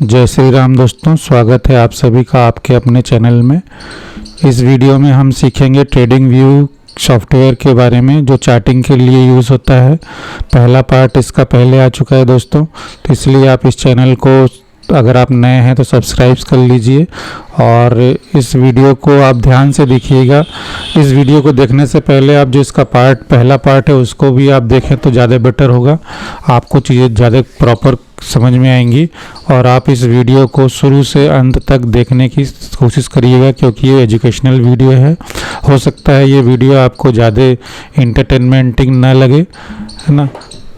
जय श्री राम दोस्तों, स्वागत है आप सभी का आपके अपने चैनल में। इस वीडियो में हम सीखेंगे ट्रेडिंग व्यू सॉफ्टवेयर के बारे में जो चार्टिंग के लिए यूज़ होता है। पहला पार्ट इसका पहले आ चुका है दोस्तों, तो इसलिए आप इस चैनल को अगर आप नए हैं तो सब्सक्राइब कर लीजिए और इस वीडियो को आप ध्यान से देखिएगा। इस वीडियो को देखने से पहले आप जो इसका पहला पार्ट है उसको भी आप देखें तो ज़्यादा बेटर होगा, आपको चीज़ें ज़्यादा प्रॉपर समझ में आएंगी। और आप इस वीडियो को शुरू से अंत तक देखने की कोशिश करिएगा क्योंकि ये एजुकेशनल वीडियो है। हो सकता है ये वीडियो आपको ज़्यादा इंटरटेनमेंटिंग ना लगे, है ना,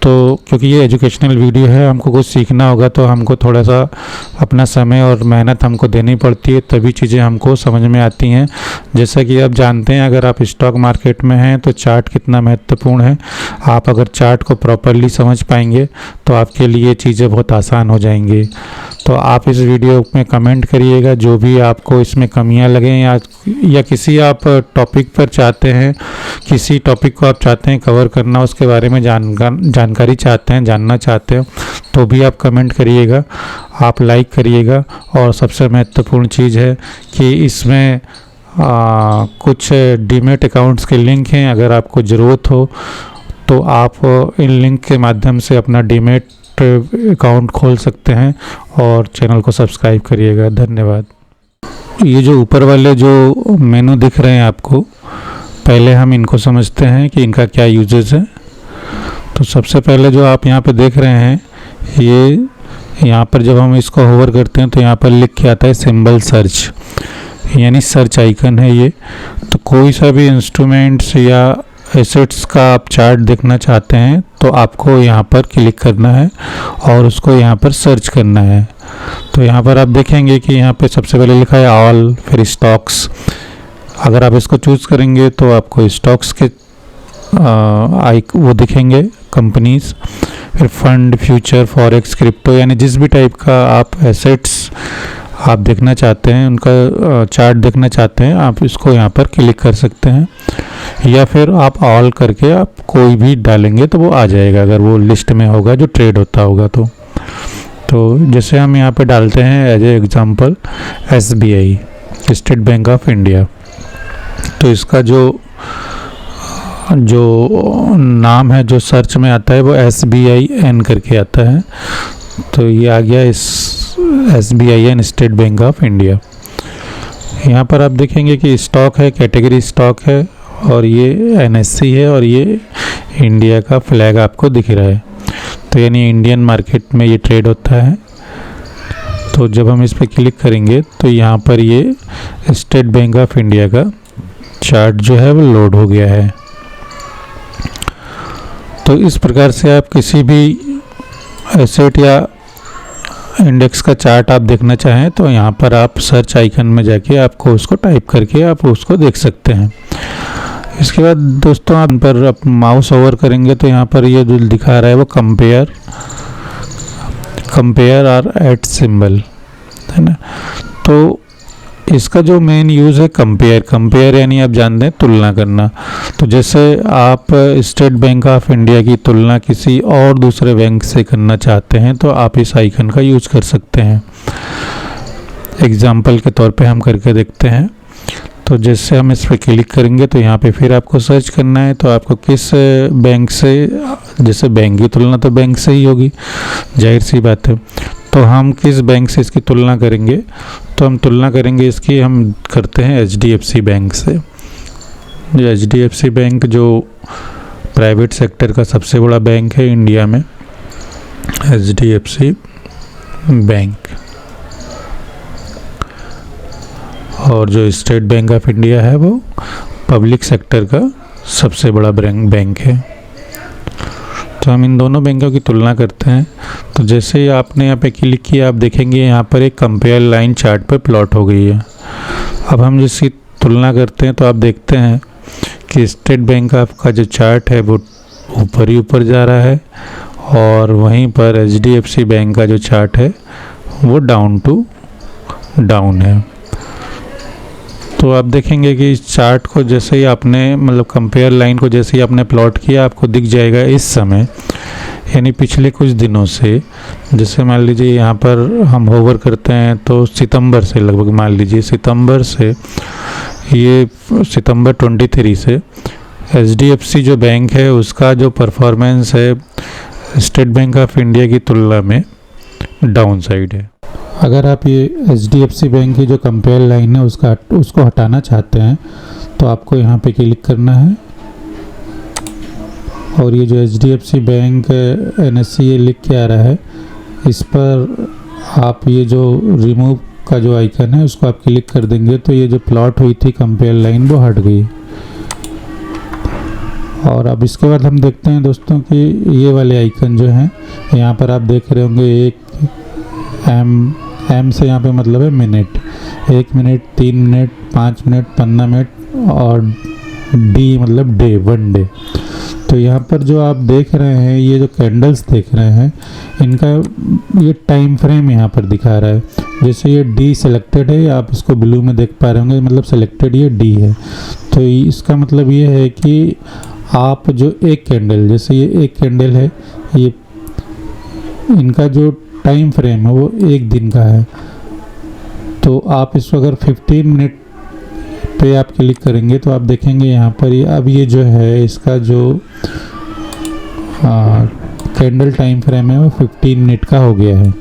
तो क्योंकि ये एजुकेशनल वीडियो है, हमको कुछ सीखना होगा तो हमको थोड़ा सा अपना समय और मेहनत हमको देनी पड़ती है, तभी चीज़ें हमको समझ में आती हैं। जैसा कि आप जानते हैं, अगर आप स्टॉक मार्केट में हैं तो चार्ट कितना महत्वपूर्ण है। आप अगर चार्ट को प्रॉपरली समझ पाएंगे तो आपके लिए चीज़ें बहुत आसान हो जाएंगी। तो आप इस वीडियो में कमेंट करिएगा जो भी आपको इसमें कमियां लगें या किसी आप टॉपिक पर चाहते हैं, किसी टॉपिक को आप चाहते हैं कवर करना, उसके बारे में जानकारी चाहते हैं, जानना चाहते हैं, तो भी आप कमेंट करिएगा, आप लाइक करिएगा। और सबसे महत्वपूर्ण चीज़ है कि इसमें कुछ डीमैट अकाउंट्स के लिंक हैं। अगर आपको ज़रूरत हो तो आप इन लिंक के माध्यम से अपना डीमैट अकाउंट खोल सकते हैं और चैनल को सब्सक्राइब करिएगा। धन्यवाद। ये जो ऊपर वाले जो मेनू दिख रहे हैं आपको, पहले हम इनको समझते हैं कि इनका क्या यूजेस है। तो सबसे पहले जो आप यहाँ पे देख रहे हैं, ये यहाँ पर जब हम इसको होवर करते हैं तो यहाँ पर लिख के आता है सिंबल सर्च, यानी सर्च आइकन है ये। तो कोई सा भी इंस्ट्रूमेंट्स या एसेट्स का आप चार्ट देखना चाहते हैं तो आपको यहाँ पर क्लिक करना है और उसको यहाँ पर सर्च करना है। तो यहाँ पर आप देखेंगे कि यहाँ पे सबसे पहले लिखा है ऑल, फिर स्टॉक्स। अगर आप इसको चूज़ करेंगे तो आपको स्टॉक्स के वो दिखेंगे, कंपनीज, फिर फंड, फ्यूचर, फॉरेक्स, क्रिप्टो, यानी जिस भी टाइप का आप एसेट्स आप देखना चाहते हैं, उनका चार्ट देखना चाहते हैं, आप इसको यहाँ पर क्लिक कर सकते हैं। या फिर आप ऑल करके आप कोई भी डालेंगे तो वो आ जाएगा, अगर वो लिस्ट में होगा जो ट्रेड होता होगा तो जैसे हम यहाँ पे डालते हैं as a example SBI, State Bank of India. तो इसका जो नाम है जो सर्च में आता है वो SBIN करके आता है। तो ये आ गया इस SBIN, state Bank of India. यहाँ पर आप देखेंगे कि स्टॉक है, कैटेगरी स्टॉक है, और ये NSE है, और ये इंडिया का फ्लैग आपको दिख रहा है। तो यानी इंडियन मार्केट में ये ट्रेड होता है। तो जब हम इस पर क्लिक करेंगे तो यहाँ पर ये स्टेट बैंक ऑफ इंडिया का चार्ट जो है वो लोड हो गया है। तो इस प्रकार से आप किसी भी एसेट या इंडेक्स का चार्ट आप देखना चाहें तो यहाँ पर आप सर्च आइकन में जाके आपको उसको टाइप करके आप उसको देख सकते हैं। इसके बाद दोस्तों आप पर आप माउस ओवर करेंगे तो यहाँ पर ये जो दिखा रहा है वो कंपेयर और एट सिंबल, है ना। तो इसका जो मेन यूज़ है कंपेयर यानी आप जानते हैं तुलना करना। तो जैसे आप स्टेट बैंक ऑफ इंडिया की तुलना किसी और दूसरे बैंक से करना चाहते हैं तो आप इस आइकन का यूज़ कर सकते हैं। एग्जाम्पल के तौर पे हम करके देखते हैं। तो जैसे हम इस पर क्लिक करेंगे तो यहाँ पे फिर आपको सर्च करना है, तो आपको किस बैंक से, जैसे बैंक की तुलना तो बैंक से ही होगी, जाहिर सी बात है। तो हम किस बैंक से इसकी तुलना करेंगे, तो हम तुलना करेंगे इसकी, हम करते हैं HDFC बैंक से। जो HDFC बैंक जो प्राइवेट सेक्टर का सबसे बड़ा बैंक है इंडिया में, HDFC बैंक। और जो स्टेट बैंक ऑफ इंडिया है वो पब्लिक सेक्टर का सबसे बड़ा बैंक है। तो हम इन दोनों बैंकों की तुलना करते हैं। तो जैसे ही आपने यहाँ पे क्लिक किया, आप देखेंगे यहाँ पर एक कंपेयर लाइन चार्ट पे प्लॉट हो गई है। अब हम जिसकी तुलना करते हैं तो आप देखते हैं कि स्टेट बैंक ऑफ का जो चार्ट है वो ऊपर ही ऊपर जा रहा है, और वहीं पर HDFC बैंक का जो चार्ट है वो डाउन टू डाउन है। तो आप देखेंगे कि इस चार्ट को जैसे ही आपने मतलब कंपेयर लाइन को जैसे ही आपने प्लॉट किया आपको दिख जाएगा इस समय, यानी पिछले कुछ दिनों से। जैसे मान लीजिए यहाँ पर हम होवर करते हैं तो सितंबर से, लगभग मान लीजिए सितंबर से, ये सितंबर 23 से HDFC जो बैंक है उसका जो परफॉर्मेंस है स्टेट बैंक ऑफ इंडिया की तुलना में डाउन साइड है। अगर आप ये HDFC बैंक की जो कंपेयर लाइन है उसको हटाना चाहते हैं तो आपको यहाँ पे क्लिक करना है, और ये जो HDFC बैंक NSE ये लिख के आ रहा है, इस पर आप ये जो रिमूव का जो आइकन है उसको आप क्लिक कर देंगे तो ये जो प्लॉट हुई थी कंपेयर लाइन वो हट गई। और अब इसके बाद हम देखते हैं दोस्तों कि ये वाले आइकन जो हैं, यहाँ पर आप देख रहे होंगे एक एम से यहाँ पे मतलब है minute, 1 minute, 3 minute, 5 minute, 15 minute, और डी मतलब डे, 1 डे। तो यहाँ पर जो आप देख रहे हैं, ये जो कैंडल्स देख रहे हैं, इनका ये टाइम फ्रेम यहाँ पर दिखा रहा है। जैसे ये डी सिलेक्टेड है, आप इसको ब्लू में देख पा रहे होंगे, मतलब सिलेक्टेड ये डी है। तो इसका मतलब ये है कि आप जो एक कैंडल, जैसे ये एक कैंडल है, ये इनका जो टाइम फ्रेम है वो 1 दिन का है। तो आप इसको अगर 15 मिनट पे आप क्लिक करेंगे तो आप देखेंगे यहाँ पर अब ये जो है इसका जो कैंडल टाइम फ्रेम है वो 15 मिनट का हो गया है।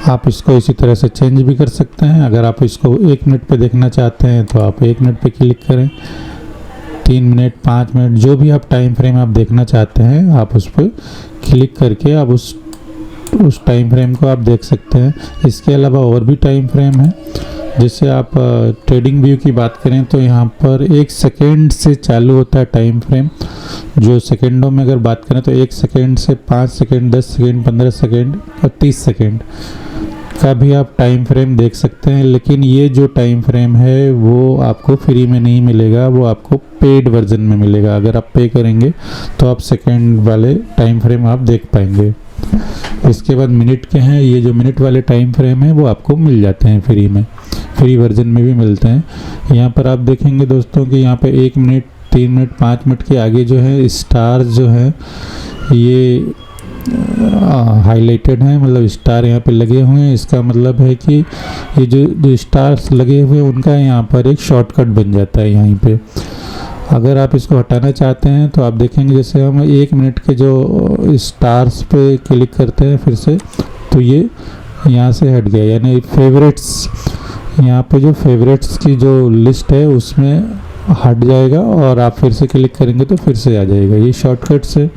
आप इसको इसी तरह से चेंज भी कर सकते हैं। अगर आप इसको 1 मिनट पे देखना चाहते हैं तो आप 1 मिनट पे क्लिक करें, 3 मिनट, 5 मिनट, जो भी आप टाइम फ्रेम आप देखना चाहते हैं आप उस पर क्लिक करके आप उस टाइम फ्रेम को आप देख सकते हैं। इसके अलावा और भी टाइम फ्रेम है। जैसे आप ट्रेडिंग व्यू की बात करें तो यहाँ पर 1 सेकेंड से चालू होता है टाइम फ्रेम। जो सेकेंडों में अगर बात करें तो 1 सेकेंड से 5 सेकेंड, 10 सेकेंड, 15 सेकेंड और 30 सेकेंड का भी आप टाइम फ्रेम देख सकते हैं। लेकिन ये जो टाइम फ्रेम है वो आपको फ्री में नहीं मिलेगा, वो आपको पेड वर्जन में मिलेगा। अगर आप पे करेंगे तो आप सेकेंड वाले टाइम फ्रेम आप देख पाएंगे। इसके बाद मिनट के हैं, ये जो मिनट वाले टाइम फ्रेम है वो आपको मिल जाते हैं फ्री में, फ्री वर्जन में भी मिलते हैं। यहाँ पर आप देखेंगे दोस्तों कि यहाँ पे 1 मिनट, 3 मिनट, 5 मिनट के आगे जो है स्टार जो है ये हाईलाइटेड है, मतलब स्टार यहाँ पे लगे हुए हैं। इसका मतलब है कि ये जो स्टार्स लगे हुए हैं उनका यहाँ पर एक शॉर्टकट बन जाता है यहीं पे। अगर आप इसको हटाना चाहते हैं तो आप देखेंगे जैसे हम 1 मिनट के जो स्टार्स पे क्लिक करते हैं फिर से, तो ये यहाँ से हट गया, यानी फेवरेट्स, यहाँ पे जो फेवरेट्स की जो लिस्ट है उसमें हट जाएगा और आप फिर से क्लिक करेंगे तो फिर से आ जाएगा। ये शॉर्टकट से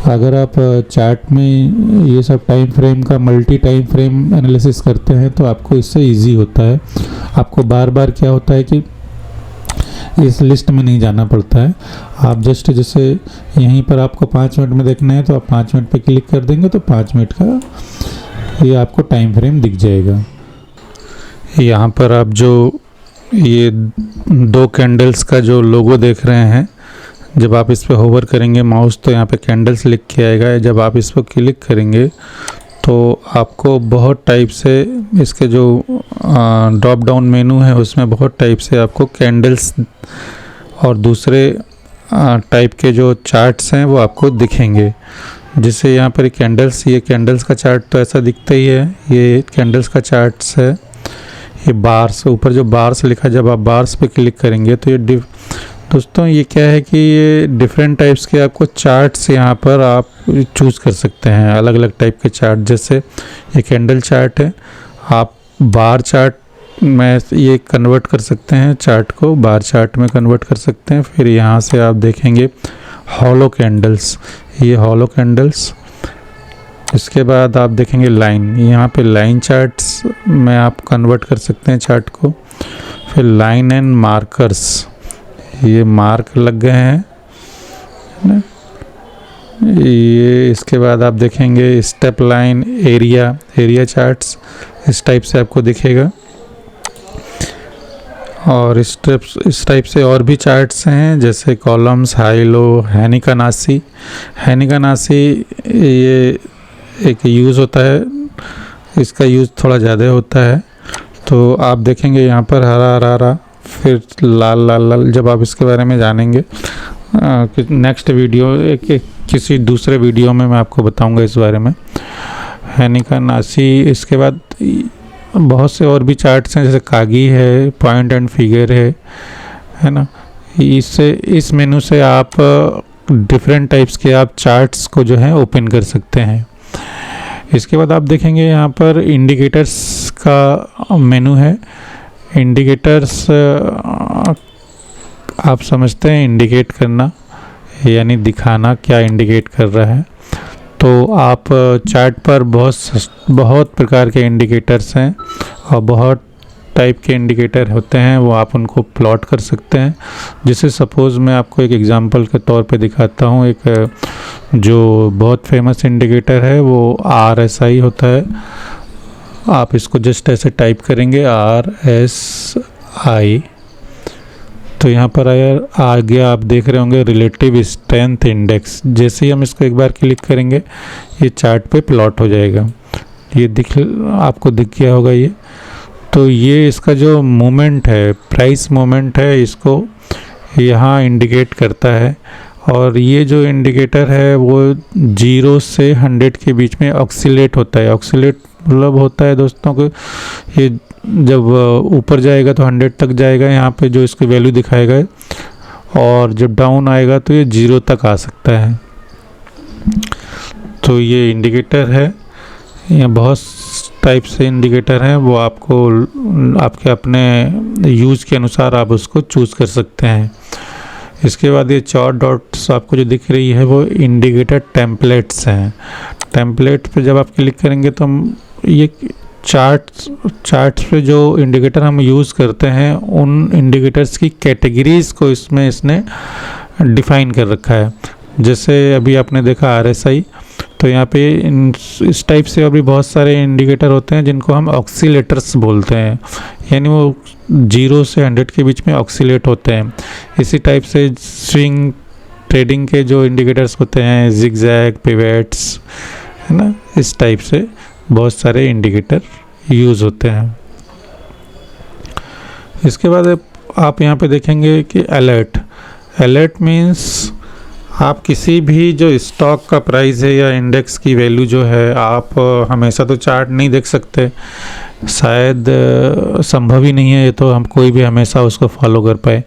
अगर आप चार्ट में ये सब टाइम फ्रेम का मल्टी टाइम फ्रेम एनालिसिस करते हैं तो आपको इससे इजी होता है। आपको बार बार क्या होता है कि इस लिस्ट में नहीं जाना पड़ता है। आप जस्ट जैसे यहीं पर आपको 5 मिनट में देखना है तो आप 5 मिनट पे क्लिक कर देंगे तो 5 मिनट का ये आपको टाइम फ्रेम दिख जाएगा। यहाँ पर आप जो ये 2 कैंडल्स का जो लोगो देख रहे हैं, जब आप इस पर होवर करेंगे माउस तो यहाँ पे कैंडल्स लिख के आएगा। जब आप इस पर क्लिक करेंगे तो आपको बहुत टाइप से इसके जो ड्रॉप डाउन मेनू है उसमें बहुत टाइप से आपको कैंडल्स और दूसरे टाइप के जो चार्ट्स हैं वो आपको दिखेंगे। जिससे यहाँ पर कैंडल्स, ये कैंडल्स का चार्ट तो ऐसा दिखता ही है, ये कैंडल्स का चार्ट्स है। ये बार्स, ऊपर जो बार्स लिखा, जब आप बार्स पे क्लिक करेंगे तो ये दोस्तों ये क्या है कि ये डिफरेंट टाइप्स के आपको चार्ट्स यहाँ पर आप चूज़ कर सकते हैं, अलग अलग टाइप के चार्ट। जैसे ये कैंडल चार्ट है, आप बार चार्ट में ये कन्वर्ट कर सकते हैं, चार्ट को बार चार्ट में कन्वर्ट कर सकते हैं। फिर यहाँ से आप देखेंगे हॉलो कैंडल्स, ये हॉलो कैंडल्स। इसके बाद आप देखेंगे लाइन, यहाँ पे लाइन चार्ट्स में आप कन्वर्ट कर सकते हैं चार्ट को। फिर लाइन एंड मार्कर्स, ये मार्क लग गए हैं ना ये। इसके बाद आप देखेंगे स्टेप लाइन, एरिया चार्ट्स, इस टाइप से आपको दिखेगा। और इस टाइप से और भी चार्ट्स हैं जैसे कॉलम्स, हाई लो, हैनिकानासी। ये एक यूज़ होता है इसका यूज़ थोड़ा ज़्यादा होता है। तो आप देखेंगे यहाँ पर हरा हरा हरा, फिर लाल लाल लाल। जब आप इसके बारे में जानेंगे नेक्स्ट वीडियो किसी दूसरे वीडियो में मैं आपको बताऊंगा इस बारे में। हेनिका नासी, इसके बाद बहुत से और भी चार्ट्स हैं, जैसे कागी है, पॉइंट एंड फिगर है ना। इस मेनू से आप डिफरेंट टाइप्स के आप चार्ट्स को जो है ओपन कर सकते हैं। इसके बाद आप देखेंगे यहाँ पर इंडिकेटर्स का मेनू है। इंडिकेटर्स आप समझते हैं, इंडिकेट करना यानी दिखाना क्या इंडिकेट कर रहा है। तो आप चार्ट पर बहुत प्रकार के इंडिकेटर्स हैं और बहुत टाइप के इंडिकेटर होते हैं, वो आप उनको प्लॉट कर सकते हैं। जैसे सपोज़ मैं आपको एक एग्जांपल के तौर पे दिखाता हूँ। एक जो बहुत फेमस इंडिकेटर है वो RSI होता है। आप इसको जस्ट ऐसे टाइप करेंगे RSI, तो यहाँ पर आ गया। आप देख रहे होंगे रिलेटिव स्ट्रेंथ इंडेक्स। जैसे ही हम इसको एक बार क्लिक करेंगे ये चार्ट पे प्लॉट हो जाएगा। ये आपको दिख गया होगा ये। तो ये इसका जो मोमेंट है, प्राइस मोमेंट है, इसको यहाँ इंडिकेट करता है। और ये जो इंडिकेटर है वो 0 से 100 के बीच में ऑक्सीलेट होता है। ऑक्सीलेट मतलब होता है दोस्तों को, ये जब ऊपर जाएगा तो 100 तक जाएगा, यहाँ पे जो इसकी वैल्यू दिखाएगा, और जब डाउन आएगा तो ये 0 तक आ सकता है। तो ये इंडिकेटर है। यहाँ बहुत टाइप से इंडिकेटर हैं, वो आपको आपके अपने यूज़ के अनुसार आप उसको चूज़ कर सकते हैं। इसके बाद ये 4 डॉट्स आपको जो दिख रही है वो इंडिकेटर टेम्पलेट्स हैं। टेम्पलेट पे जब आप क्लिक करेंगे तो ये चार्ट्स पे जो इंडिकेटर हम यूज़ करते हैं उन इंडिकेटर्स की कैटेगरीज़ को इसने डिफ़ाइन कर रखा है। जैसे अभी आपने देखा RSI, तो यहाँ पे इस टाइप से और भी बहुत सारे इंडिकेटर होते हैं जिनको हम ऑक्सीलेटर्स बोलते हैं, यानी वो 0 से 100 के बीच में ऑक्सीलेट होते हैं। इसी टाइप से स्विंग ट्रेडिंग के जो इंडिकेटर्स होते हैं, जिगजैग, पिवेट्स, है ना, इस टाइप से बहुत सारे इंडिकेटर यूज़ होते हैं। इसके बाद आप यहाँ पे देखेंगे कि अलर्ट मीन्स आप किसी भी जो स्टॉक का प्राइस है या इंडेक्स की वैल्यू जो है, आप हमेशा तो चार्ट नहीं देख सकते, शायद संभव ही नहीं है ये, तो हम कोई भी हमेशा उसको फॉलो कर पाए।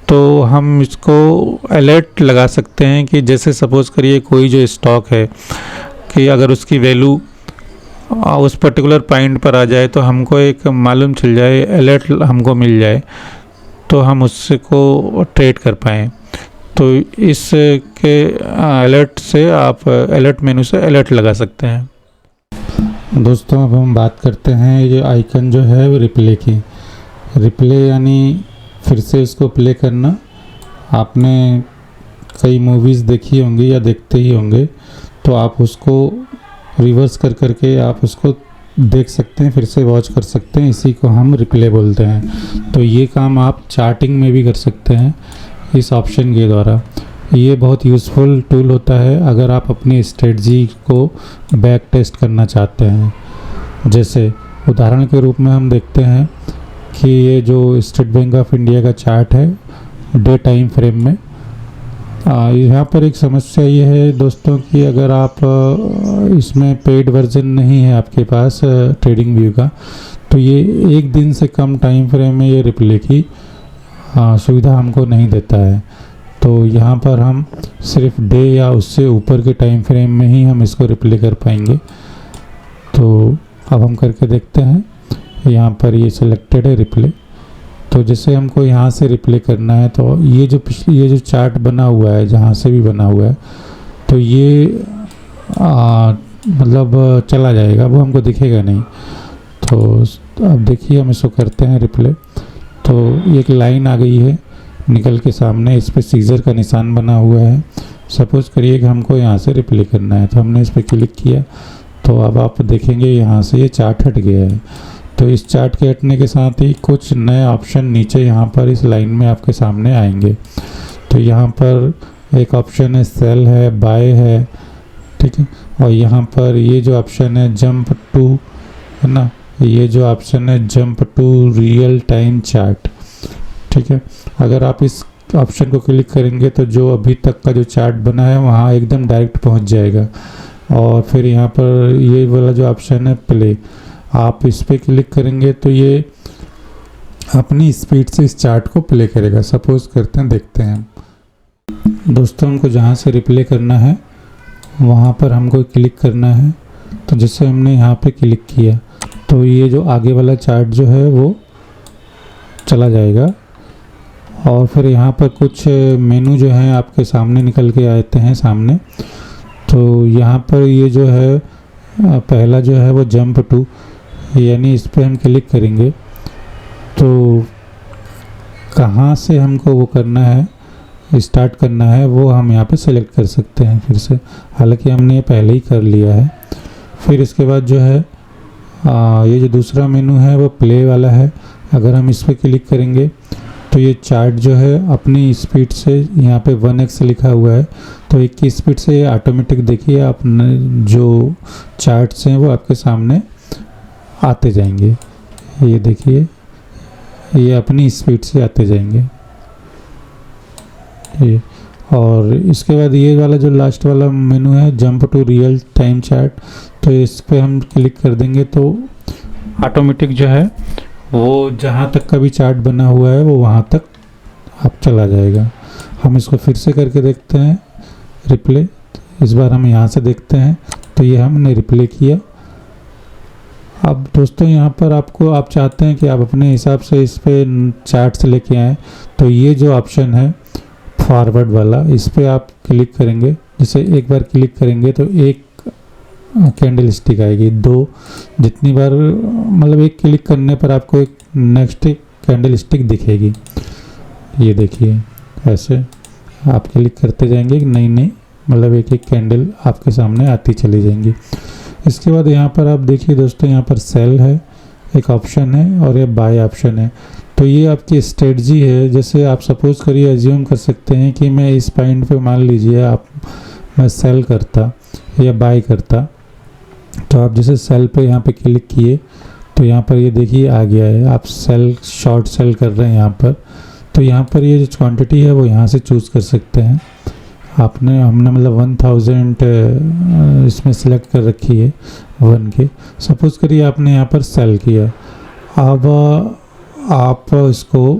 तो हम इसको अलर्ट लगा सकते हैं कि जैसे सपोज़ करिए कोई जो स्टॉक है कि अगर उसकी वैल्यू उस पर्टिकुलर पॉइंट पर आ जाए तो हमको एक मालूम चल जाए, अलर्ट हमको मिल जाए, तो हम उससे को ट्रेड कर पाएँ। तो इसके अलर्ट से आप अलर्ट मेनू से अलर्ट लगा सकते हैं। दोस्तों अब हम बात करते हैं ये आइकन जो है वो रिप्ले की। रिप्ले यानी फिर से उसको प्ले करना। आपने कई मूवीज़ देखी होंगी या देखते ही होंगे, तो आप उसको रिवर्स करके आप उसको देख सकते हैं, फिर से वॉच कर सकते हैं। इसी को हम रिप्ले बोलते हैं। तो ये काम आप चार्टिंग में भी कर सकते हैं इस ऑप्शन के द्वारा। ये बहुत यूज़फुल टूल होता है अगर आप अपनी स्ट्रेटजी को बैक टेस्ट करना चाहते हैं। जैसे उदाहरण के रूप में हम देखते हैं कि ये जो स्टेट बैंक ऑफ इंडिया का चार्ट है डे टाइम फ्रेम में, यहाँ पर एक समस्या ये है दोस्तों कि अगर आप इसमें पेड वर्जन नहीं है आपके पास ट्रेडिंग व्यू का, तो ये एक दिन से कम टाइम फ्रेम में ये रिप्ले की सुविधा हमको नहीं देता है। तो यहाँ पर हम सिर्फ डे या उससे ऊपर के टाइम फ्रेम में ही हम इसको रिप्ले कर पाएंगे। तो अब हम करके देखते हैं। यहाँ पर ये सिलेक्टेड है रिप्ले। तो जैसे हमको यहाँ से रिप्ले करना है, तो ये जो चार्ट बना हुआ है, जहाँ से भी बना हुआ है, तो ये मतलब चला जाएगा, वो हमको दिखेगा नहीं। तो अब देखिए हम इसको करते हैं रिप्ले। तो एक लाइन आ गई है निकल के सामने, इस पर सीजर का निशान बना हुआ है। सपोज़ करिए कि हमको यहाँ से रिप्ले करना है, तो हमने इस पर क्लिक किया, तो अब आप देखेंगे यहाँ से ये चार्ट हट गया है। तो इस चार्ट के हटने के साथ ही कुछ नए ऑप्शन नीचे यहाँ पर इस लाइन में आपके सामने आएंगे। तो यहाँ पर एक ऑप्शन है सेल है, बाय है, ठीक है, और यहाँ पर ये जो ऑप्शन है जंप टू है ना। ये जो ऑप्शन है jump to real time chart, ठीक है। अगर आप इस ऑप्शन को क्लिक करेंगे तो जो अभी तक का जो चार्ट बना है वहाँ एकदम डायरेक्ट पहुँच जाएगा। और फिर यहाँ पर ये वाला जो ऑप्शन है प्ले, आप इस पर क्लिक करेंगे तो ये अपनी स्पीड से इस चार्ट को प्ले करेगा। सपोज करते हैं, देखते हैं दोस्तों, हमको जहाँ से रिप्ले करना है वहाँ पर हमको क्लिक करना है। तो जैसे हमने यहाँ पे क्लिक किया तो ये जो आगे वाला चार्ट जो है वो चला जाएगा। और फिर यहाँ पर कुछ मेनू जो हैं आपके सामने निकल के आते हैं सामने। तो यहाँ पर ये जो है पहला जो है वो जंप टू, यानी इस पर हम क्लिक करेंगे तो कहाँ से हमको वो करना है, स्टार्ट करना है, वो हम यहाँ पे सेलेक्ट कर सकते हैं फिर से। हालांकि हमने ये पहले ही कर लिया है। फिर इसके बाद जो है ये जो दूसरा मेनू है वो प्ले वाला है। अगर हम इस पर क्लिक करेंगे तो ये चार्ट जो है अपनी स्पीड से, यहाँ पे 1x लिखा हुआ है, तो 1 की स्पीड से ये ऑटोमेटिक, देखिए आप जो चार्ट्स हैं वो आपके सामने आते जाएंगे। ये देखिए ये अपनी स्पीड से आते जाएंगे ये। और इसके बाद ये वाला जो लास्ट वाला मेनू है jump to real time chart, तो इस पर हम क्लिक कर देंगे तो ऑटोमेटिक जो है वो जहाँ तक का भी चार्ट बना हुआ है वो वहाँ तक अब चला जाएगा। हम इसको फिर से करके देखते हैं रिप्ले। इस बार हम यहाँ से देखते हैं तो ये हमने रिप्ले किया। अब दोस्तों यहाँ पर आपको, आप चाहते हैं कि आप अपने हिसाब से इस पे चार्ट से लेके आएँ, तो ये जो ऑप्शन है फॉरवर्ड वाला, इस पे आप क्लिक करेंगे। जैसे एक बार क्लिक करेंगे तो एक कैंडल स्टिक आएगी, 2 जितनी बार, मतलब एक क्लिक करने पर आपको एक नेक्स्ट कैंडल स्टिक दिखेगी। ये देखिए ऐसे आप क्लिक करते जाएंगे, नई नई मतलब एक एक कैंडल आपके सामने आती चली जाएंगी। इसके बाद यहाँ पर आप देखिए दोस्तों, यहाँ पर सेल है एक ऑप्शन है और ये बाय ऑप्शन है। तो ये आपकी स्ट्रेटजी है। जैसे आप सपोज करिए, एज्यूम कर सकते हैं कि मैं इस पॉइंट पे, मान लीजिए मैं सेल करता या बाय करता, तो आप जैसे सेल पे यहाँ पे क्लिक किए तो यहाँ पर ये देखिए आ गया है, आप सेल, शॉर्ट सेल कर रहे हैं यहाँ पर। तो यहाँ पर ये जो क्वांटिटी है वो यहाँ से चूज़ कर सकते हैं। हमने मतलब 1000 इसमें सिलेक्ट कर रखी है 1 के। सपोज करिए आपने यहाँ पर सेल किया, अब आप इसको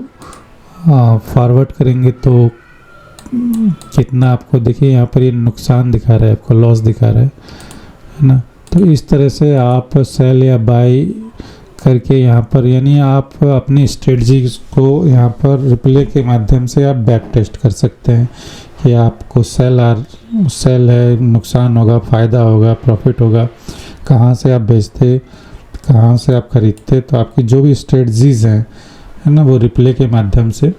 फॉरवर्ड करेंगे तो कितना आपको, देखिए यहाँ पर ये नुकसान दिखा रहा है, आपको लॉस दिखा रहा है ना। तो इस तरह से आप सेल या बाय करके यहाँ पर, यानी आप अपनी स्ट्रेटजी को यहाँ पर रिप्ले के माध्यम से आप बैक टेस्ट कर सकते हैं कि आपको सेल है, नुकसान होगा, फ़ायदा होगा, प्रॉफिट होगा, कहाँ से आप बेचते, कहाँ से आप खरीदते। तो आपकी जो भी स्ट्रेटजीज़ हैं है ना, वो रिप्ले के माध्यम से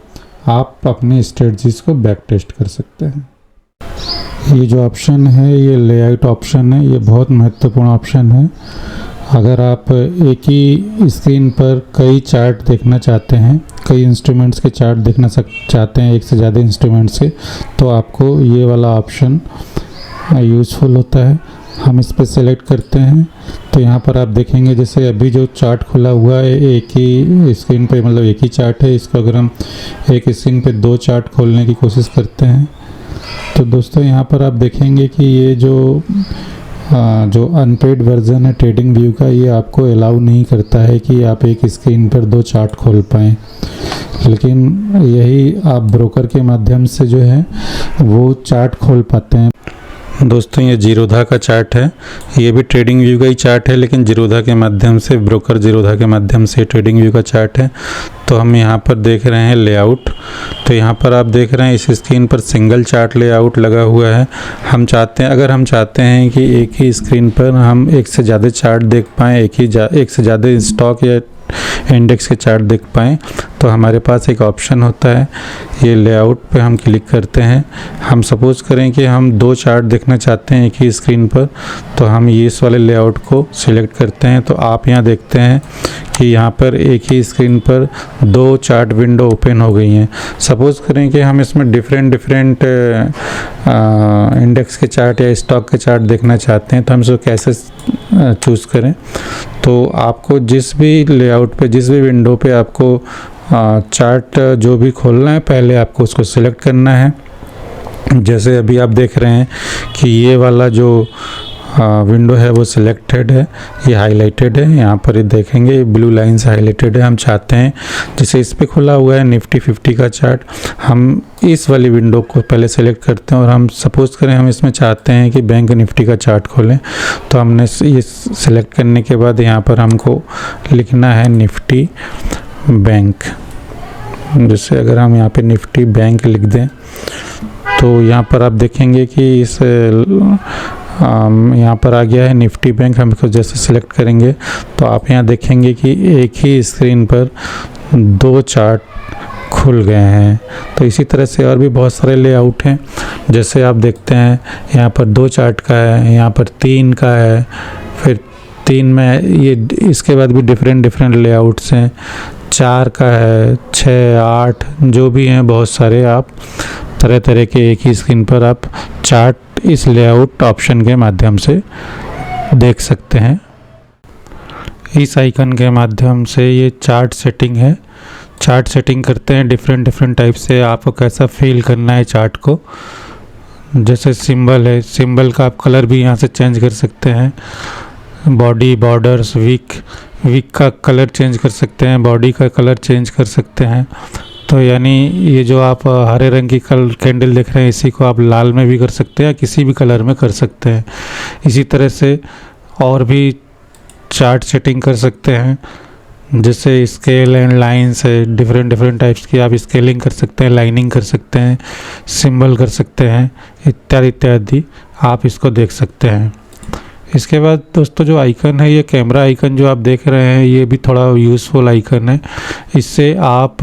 आप अपनी स्ट्रेटजीज़ को बैक टेस्ट कर सकते हैं। ये जो ऑप्शन है ये लेआउट ऑप्शन है, ये बहुत महत्वपूर्ण ऑप्शन है। अगर आप एक ही स्क्रीन पर कई चार्ट देखना चाहते हैं, कई इंस्ट्रूमेंट्स के चार्ट देखना चाहते हैं, एक से ज़्यादा इंस्ट्रूमेंट्स के, तो आपको ये वाला ऑप्शन यूज़फुल होता है। हम इस पर सेलेक्ट करते हैं तो यहाँ पर आप देखेंगे, जैसे अभी जो चार्ट खुला हुआ है एक ही स्क्रीन पे, मतलब एक ही चार्ट है, इसको अगर हम एक स्क्रीन पे 2 चार्ट खोलने की कोशिश करते हैं तो दोस्तों यहाँ पर आप देखेंगे कि ये जो अनपेड वर्जन है ट्रेडिंग व्यू का, ये आपको अलाउ नहीं करता है कि आप एक स्क्रीन पर 2 चार्ट खोल पाएँ। लेकिन यही आप ब्रोकर के माध्यम से जो है वो चार्ट खोल पाते हैं। दोस्तों ये जीरोधा का चार्ट है, ये भी ट्रेडिंग व्यू का ही चार्ट है, लेकिन जीरोधा के माध्यम से, ब्रोकर जीरोधा के माध्यम से ट्रेडिंग व्यू का चार्ट है। तो हम यहाँ पर देख रहे हैं लेआउट, तो यहाँ पर आप देख रहे हैं इस स्क्रीन पर सिंगल चार्ट लेआउट लगा हुआ है। अगर हम चाहते हैं कि एक ही स्क्रीन पर हम एक से ज़्यादा चार्ट देख पाएँ, एक से ज़्यादा स्टॉक या इंडेक्स के चार्ट देख पाएँ, तो हमारे पास एक ऑप्शन होता है, ये लेआउट पे हम क्लिक करते हैं। हम सपोज करें कि हम 2 चार्ट देखना चाहते हैं एक ही स्क्रीन पर, तो हम ये इस वाले लेआउट को सिलेक्ट करते हैं। तो आप यहाँ देखते हैं कि यहाँ पर एक ही स्क्रीन पर 2 चार्ट विंडो ओपन हो गई हैं। सपोज करें कि हम इसमें डिफरेंट इंडेक्स के चार्ट या स्टॉक के चार्ट देखना चाहते हैं, तो हम इसको कैसे चूज़ करें। तो आपको जिस भी लेआउट पे, जिस भी विंडो पे आपको चार्ट जो भी खोलना है, पहले आपको उसको सिलेक्ट करना है। जैसे अभी आप देख रहे हैं कि ये वाला जो विंडो है वो सिलेक्टेड है, ये हाईलाइटेड है। यहाँ पर देखेंगे ब्लू लाइन से हाईलाइटेड है। हम चाहते हैं, जैसे इस पे खुला हुआ है निफ्टी 50 का चार्ट, हम इस वाली विंडो को पहले सेलेक्ट करते हैं और हम सपोज करें हम इसमें चाहते हैं कि बैंक निफ्टी का चार्ट खोलें, तो हमने ये सिलेक्ट करने के बाद यहाँ पर हमको लिखना है निफ्टी बैंक। जैसे अगर हम यहाँ पे निफ्टी बैंक लिख दें तो यहाँ पर आप देखेंगे कि इस यहाँ पर आ गया है निफ्टी बैंक। हम इसको जैसे सिलेक्ट करेंगे तो आप यहाँ देखेंगे कि एक ही स्क्रीन पर 2 चार्ट खुल गए हैं। तो इसी तरह से और भी बहुत सारे लेआउट हैं। जैसे आप देखते हैं यहाँ पर 2 चार्ट का है, यहाँ पर 3 का है, फिर 3 में ये इसके बाद भी डिफरेंट लेआउट्स हैं, 4 का है, 6, 8 जो भी हैं, बहुत सारे आप तरह तरह के एक ही स्क्रीन पर आप चार्ट इस लेआउट ऑप्शन के माध्यम से देख सकते हैं। इस आइकन के माध्यम से ये चार्ट सेटिंग है, चार्ट सेटिंग करते हैं डिफरेंट टाइप से। आपको कैसा फील करना है चार्ट को, जैसे सिंबल है, सिंबल का आप कलर भी यहाँ से चेंज कर सकते हैं। बॉडी, बॉर्डर्स, वीक का कलर चेंज कर सकते हैं, बॉडी का कलर चेंज कर सकते हैं। तो यानी ये जो आप हरे रंग की कैंडल देख रहे हैं, इसी को आप लाल में भी कर सकते हैं या किसी भी कलर में कर सकते हैं। इसी तरह से और भी चार्ट सेटिंग कर सकते हैं, जैसे स्केल एंड लाइन्स है, डिफरेंट टाइप्स की आप स्केलिंग कर सकते हैं, लाइनिंग कर सकते हैं, सिंबल कर सकते हैं, इत्यादि आप इसको देख सकते हैं। इसके बाद दोस्तों जो आइकन है, ये कैमरा आइकन जो आप देख रहे हैं, ये भी थोड़ा यूज़फुल आइकन है। इससे आप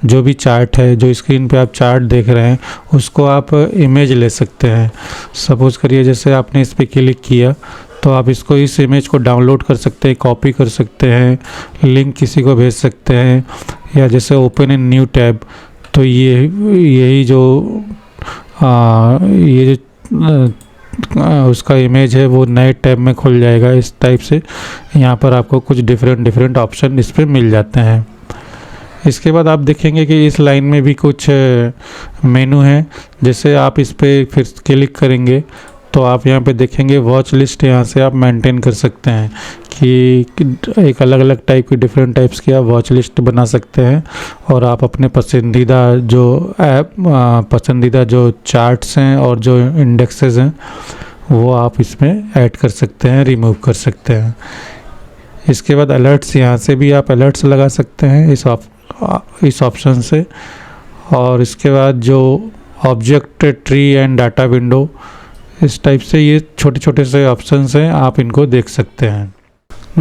जो भी चार्ट है, जो स्क्रीन पे आप चार्ट देख रहे हैं, उसको आप इमेज ले सकते हैं। सपोज करिए जैसे आपने इस पर क्लिक किया तो आप इसको, इस इमेज को डाउनलोड कर सकते हैं, कॉपी कर सकते हैं, लिंक किसी को भेज सकते हैं, या जैसे ओपन इन न्यू टैब, तो ये जो उसका इमेज है वो नए टैब में खुल जाएगा। इस टाइप से यहाँ पर आपको कुछ डिफरेंट ऑप्शन इस पर मिल जाते हैं। इसके बाद आप देखेंगे कि इस लाइन में भी कुछ मेनू है। जैसे आप इस पर फिर क्लिक करेंगे तो आप यहाँ पे देखेंगे वॉच लिस्ट, यहाँ से आप मेंटेन कर सकते हैं कि एक अलग टाइप की डिफरेंट टाइप्स की आप वॉच लिस्ट बना सकते हैं, और आप अपने पसंदीदा जो चार्ट्स हैं और जो इंडेक्सेस हैं वो आप इसमें ऐड कर सकते हैं, रिमूव कर सकते हैं। इसके बाद अलर्ट्स, यहाँ से भी आप अलर्ट्स लगा सकते हैं इस ऑप्शन से। और इसके बाद जो object tree and data window, इस टाइप से ये छोटे से ऑप्शंस हैं, आप इनको देख सकते हैं।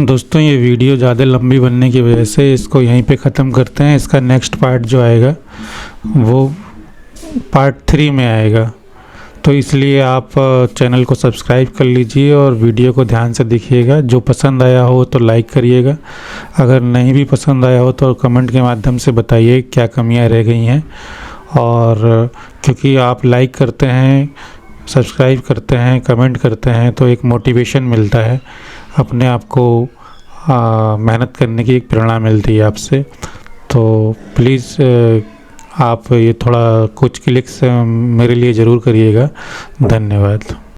दोस्तों ये वीडियो ज़्यादा लंबी बनने की वजह से इसको यहीं पे ख़त्म करते हैं। इसका नेक्स्ट पार्ट जो आएगा वो पार्ट 3 में आएगा, तो इसलिए आप चैनल को सब्सक्राइब कर लीजिए और वीडियो को ध्यान से देखिएगा। जो पसंद आया हो तो लाइक करिएगा, अगर नहीं भी पसंद आया हो तो कमेंट के माध्यम से बताइए क्या कमियां रह गई हैं। और क्योंकि आप लाइक करते हैं, सब्सक्राइब करते हैं, कमेंट करते हैं, तो एक मोटिवेशन मिलता है, अपने आप को मेहनत करने की एक प्रेरणा मिलती है आपसे। तो प्लीज़ आप ये थोड़ा कुछ क्लिक्स मेरे लिए ज़रूर करिएगा। धन्यवाद।